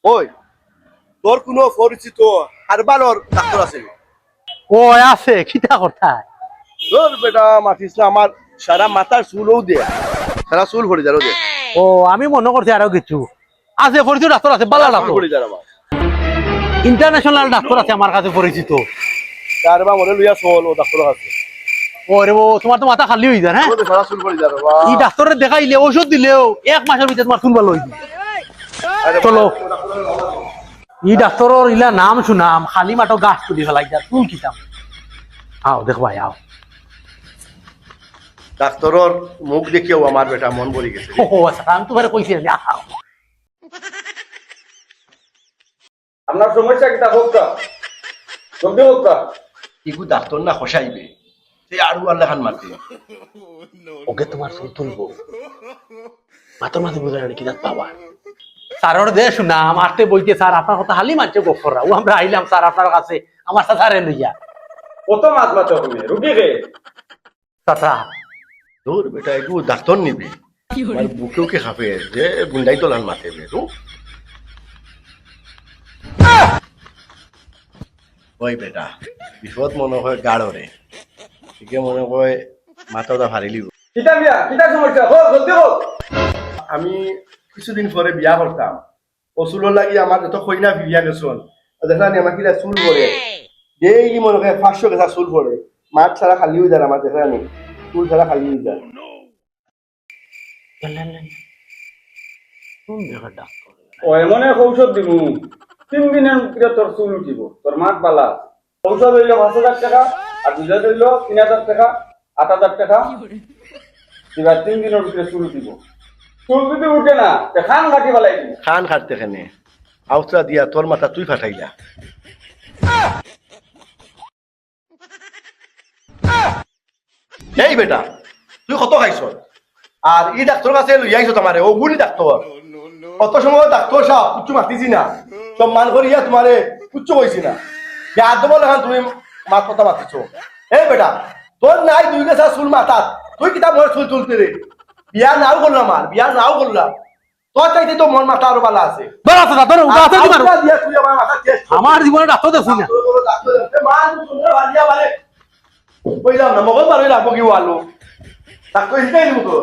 ওই তোর কোনো পরিচিত হারবালর ডাক্তার আছে? ও আছে কিতা কথা? তোর বেটা মাতিস না, আমার সারা মাথার চুলও দে, সারা চুল ভরে যারও দে। ও আমি মনে করছি আরো কিছু আছে, পরিচিত ডাক্তার আছে, বালা চুল ডাক্তার ভরে যার আমার ইন্টারন্যাশনাল ডাক্তার আছে আমার কাছে পরিচিত। কারবা মনে লইয়া চল, ও ডাক্তার আছে। ওরে ও তোমার তো মাথা খালি হয়ে যায় হ্যাঁ। সারা চুল ভরে যার এই ডাক্তারের দেখাইলে ওষুধ দিলেও 1 মাসের ভিতরে তোমার চুল ভালো হয়ে যায়। চলো এই ডাক্তারের ইলা নাম শুনাম, খালি মাঠো গাছ তুলি ফেলাই যা চুল কিতাম। আও দেখ ভাই আও। ডাক্তারের মুখ দেখিও আমার বেটা মন ভরে গেছে। ও আচ্ছা আমি তোমার কইছি আও। আপনার সমস্যা কি তা হোক কা জলদি হোক কা ইগু ডাক্তার না খসাইবে, সে আরু আল্লাহ খান মারতে। ওকে তোমার চুল তুলবো, মাথার মাঝে বুঝে না কি পাওয়া। স্যারের দে শুনা মারতে বইতে, স্যার আপনার কথা হালি মানছে গোফররা, ও আমরা আইলাম স্যার আপনার কাছে আমার সাথে লইয়া। কত মাছ মাছ হবে রুগী রে চাচা তোর বেটা এগু ডাক্তার নিবি, আমার বুকেও কে খাবে যে গুন্ডাই তোলান মাতে বেরু। ওই বেটা বিপদ মনে হয় গাড়রে, ঠিকে মনে হয় মাথাটা ভারি লিব। কিতা বিয়া কিতা সমস্যা হোক জলদি হোক। আমি কিছুদিন পরে বিয়া করতাম, ও চুলোর লাগি আমার যত কইনা বিয়া গেছন, দেখলাম আমার কিনা চুল পরে ডেইলি মনে হয় 500 গেছা চুল পরে, মাঠ ছাড়া খালি হয়ে যায় আমার, দেখলাম চুল ছাড়া খালি হয়ে যায়। ও এমন এক ঔষধ দিব 3 দিনের ভিতরে তোর চুল উঠিব, তোর মাথ বালা। ঔষধ হইল 5,000 টাকা আর দুধ হইল 3,000 টাকা 8,000 টাকা। এবার 3 দিনের ভিতরে চুল উঠিব। চুল যদি উঠে না তে খান কাটি বালাই দিব। খান খাটতে খেনে আউতরা দিয়া তোর মাথা তুই ফাটাইলা। এই বেটা তুই কত খাইছ, আর ই ডাক্তার কাছে লইয়া আইছ তোমারে, ও গুলি ডাক্তার। কত সময় ডাক্তার সাহেব কুচ্ছু মাতিছি না, সম্মান করিয়া তোমারে কুচ্ছু কইছি না, আদম লেখান তুমি মাত কথা মাতিছ। এই বেটা তোর নাই 2 গেছা চুল মাথাত, তুই কিতা মোর চুল তুলতে রে? বিয়া নাও করলাম, আর বিয়া নাও করলাম, তোর চাইতে তো মন মাথা আরো ভালো আছে। দিয়া তুই আমার মাথা আমার জীবনে ডাক্তার দেখছি না। কইলাম না মগজ বারোই রাখবো কি আলো, ডাক্তার হিসেবে তো